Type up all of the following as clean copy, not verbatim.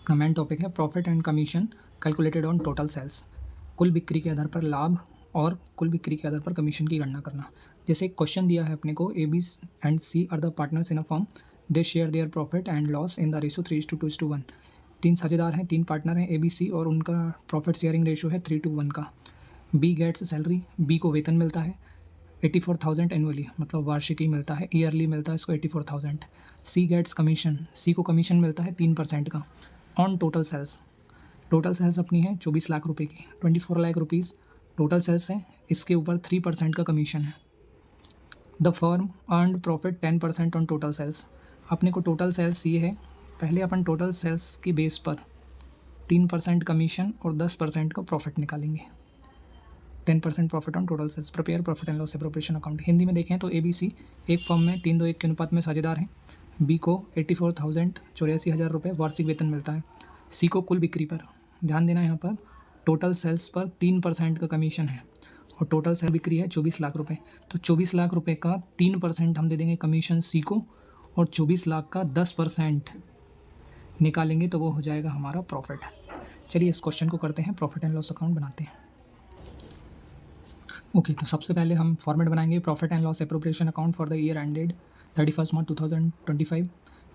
अपना main topic है profit and commission calculated on total sales. कुल बिक्री के आधार पर लाभ और कुल बिक्री के आधार पर कमीशन की गणना करना। जैसे एक क्वेश्चन दिया है अपने को, A B and C are the partners in a firm, they share their profit and loss in the ratio 3:2:1। तीन साझेदार हैं, तीन पार्टनर हैं ए बी सी, और उनका प्रॉफिट शेयरिंग रेशो है 3:1 का। बी गेट्स सैलरी, बी को वेतन मिलता है 84,000 एनुअली, मतलब वार्षिकी मिलता है, ईयरली मिलता है इसको 84,000। सी गेट्स कमीशन, सी को कमीशन मिलता है 3% का on total sales. Total sales अपनी है 24 लाख रुपए की, 24 लाख रुपीज़ टोटल सेल्स है, इसके ऊपर 3% का कमीशन है। The firm earned profit 10% on total sales. अपने को टोटल सेल्स ये है, पहले अपन टोटल सेल्स की बेस पर 3% कमीशन और 10% का प्रॉफिट निकालेंगे। 10% profit on total sales. Prepare profit and loss appropriation account. Hindi में देखें तो ABC एक फर्म में 3:2:1 के अनुपात में साझेदार हैं। बी को 84,000 रुपये वार्षिक वेतन मिलता है। सी को कुल बिक्री पर, ध्यान देना यहाँ पर, टोटल सेल्स पर 3% का कमीशन है और टोटल सेल बिक्री है 24 लाख रुपये। तो 24 लाख रुपये का 3% हम दे देंगे कमीशन सी को, और 24 लाख का 10% निकालेंगे तो वो हो जाएगा हमारा प्रॉफिट। चलिए इस क्वेश्चन को करते हैं, प्रॉफिट एंड लॉस अकाउंट बनाते हैं। ओके, तो सबसे पहले हम फॉर्मेट बनाएंगे profit and loss appropriation account for the year ended 31 मार्च 2025।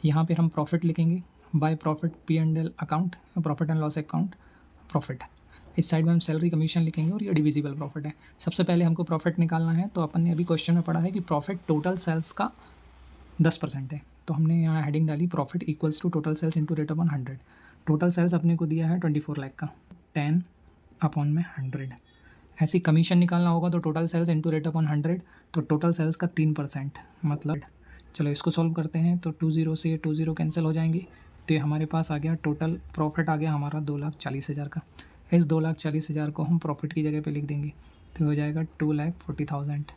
यहाँ पे हम प्रॉफिट लिखेंगे by profit P&L account, profit and loss account profit. इस साइड में हम सैलरी कमीशन लिखेंगे और ये डिविजिबल प्रॉफिट है। सबसे पहले हमको प्रॉफिट निकालना है, तो अपन ने अभी क्वेश्चन में पढ़ा है कि प्रॉफिट टोटल सेल्स का 10% है, तो हमने यहाँ हेडिंग डाली profit equals to total sales into rate upon 100। Total sales अपने को दिया है 24 लाख का, 10 अपॉन में 100। ऐसे कमीशन निकालना होगा तो total sales into rate upon 100, तो टोटल सेल्स का 3%, मतलब चलो इसको सॉल्व करते हैं। तो 20 से 20 कैंसिल हो जाएंगे, तो ये हमारे पास आ गया टोटल प्रॉफिट आ गया हमारा 2,40,000 का। इस 2,40,000 को हम प्रॉफिट की जगह पे लिख देंगे, तो हो जाएगा 2,40,000।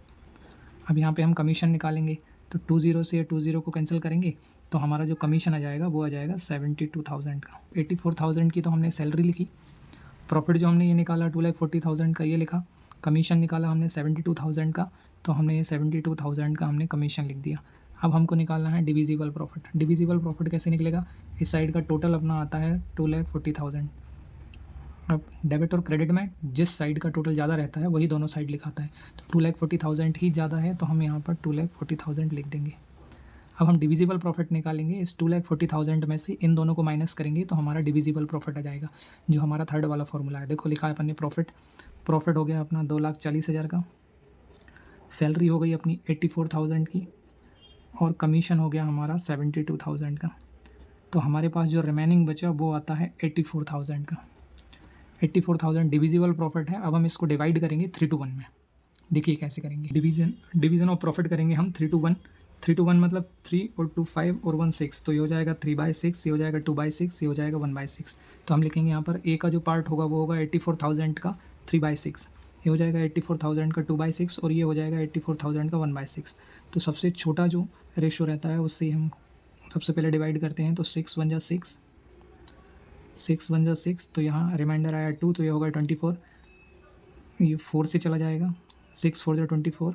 अब यहाँ पे हम कमीशन निकालेंगे, तो 20 से 20 को कैंसिल करेंगे तो हमारा जो कमीशन आ जाएगा वो आ जाएगा 72,000 का। 84,000 की तो हमने सैलरी लिखी, प्रॉफिट जो हमने ये निकाला 2,40,000 का ये लिखा, कमीशन निकाला हमने 72,000 का, तो हमने ये 72,000 का हमने कमीशन लिख दिया। अब हमको निकालना है डिविजिबल प्रॉफिट। डिविजिबल प्रॉफिट कैसे निकलेगा, इस साइड का टोटल अपना आता है 2,40,000। अब डेबिट और क्रेडिट में जिस साइड का टोटल ज़्यादा रहता है वही दोनों साइड लिखाता है, तो 2,40,000 ही ज़्यादा है, तो हम यहाँ पर 2,40,000 लिख देंगे। अब हम डिविजिबल प्रॉफिट निकालेंगे, इस 2,40,000 में से इन दोनों को माइनस करेंगे तो हमारा डिविजिबल प्रॉफिट आ जाएगा, जो हमारा थर्ड वाला फॉर्मूला है। देखो लिखा है अपन ने प्रॉफिट हो गया अपना 2,40,000 का, सैलरी हो गई अपनी 84,000 की, और कमीशन हो गया हमारा 72,000 का। तो हमारे पास जो रिमेनिंग बचा वो आता है 84,000 का। 84,000 डिविजिबल प्रॉफिट है। अब हम इसको डिवाइड करेंगे 3:1 में। देखिए कैसे करेंगे, डिवीजन ऑफ प्रॉफिट करेंगे हम 3:1। 3:1 मतलब 3 और 2 5 और 1 6, तो ये हो जाएगा 3/6, ये हो जाएगा 2/6, ये हो जाएगा 1/6। तो हम लिखेंगे यहाँ पर ए का जो पार्ट होगा वो होगा 84,000 का 3/6, ये हो जाएगा 84,000 का 2/6, और ये हो जाएगा 84,000 का 1/6। तो सबसे छोटा जो रेशो रहता है उससे हम सबसे पहले डिवाइड करते हैं, तो 6 1 जा 6, 6 1 जा 6, तो यहाँ रिमाइंडर आया 2, तो ये होगा 24, ये 4 से चला जाएगा, 6 4 जा 24,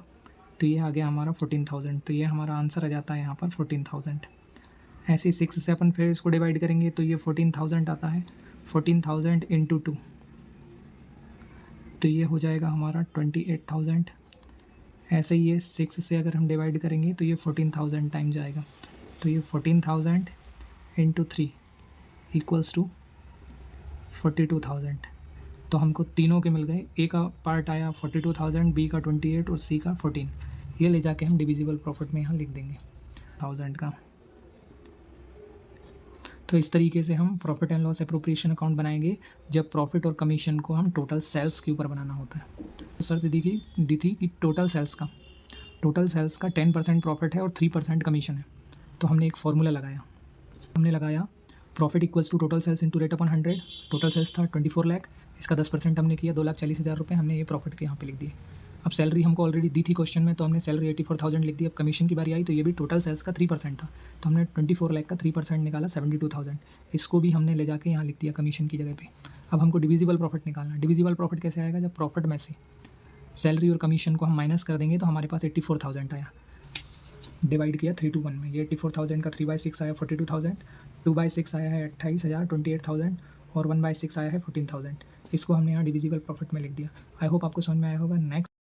तो ये आ गया हमारा 14,000। तो ये हमारा आंसर आ जाता है यहाँ पर 14,000। ऐसे ही 6 से अपन फिर इसको डिवाइड करेंगे तो ये 14,000 आता है, 14,000 इंटू 2, तो ये हो जाएगा हमारा 28,000। ऐसे ही ये 6 से अगर हम डिवाइड करेंगे तो ये 14,000 टाइम जाएगा, तो ये 14,000 इंटू 3 इक्वल्स टू 42,000। तो हमको तीनों के मिल गए, ए का पार्ट आया 42,000, बी का 28 और सी का 14। ये ले जाके हम डिविजिबल प्रॉफिट में यहाँ लिख देंगे 1000 का। तो इस तरीके से हम profit and loss appropriation account बनाएंगे जब प्रॉफिट और कमीशन को हम टोटल सेल्स के ऊपर बनाना होता है। तो शर्त दी थी कि टोटल सेल्स का 10% प्रॉफिट है और 3% कमीशन है। तो हमने एक फॉर्मूला लगाया profit equals to total sales into rate upon 100। Total sales था 24 लाख, इसका 10% हमने किया 2,40,000 रुपये, हमने ये प्रॉफिट के यहाँ पे लिख दिए। अब सैलरी हमको ऑलरेडी दी थी क्वेश्चन में, तो हमने सैलरी 84,000 लिख दी। अब कमीशन की बारी आई तो ये भी टोटल सेल्स का 3% था, तो हमने 24 लाख का 3% निकाला 72,000, इसको भी हमने ले जाके यहाँ लिख दिया कमीशन की जगह पे। अब हमको डिविजिबल प्रॉफिट निकालना। डिविजिबल प्रॉफिट कैसे आएगा, जब प्रॉफिट में से सैलरी और कमीशन को हम माइनस कर देंगे तो हमारे पास 84,000 आया। डिवाइड किया 3 to 1 में। ये 84,000 का 3/6 आया 42,000, 2/6 आया है 28,000 28,000 और 1/6 आया है 14,000। इसको हमने यहाँ डिविजिबल प्रॉफिट में लिख दिया। आई होप आपको समझ में आया होगा। नेक्स्ट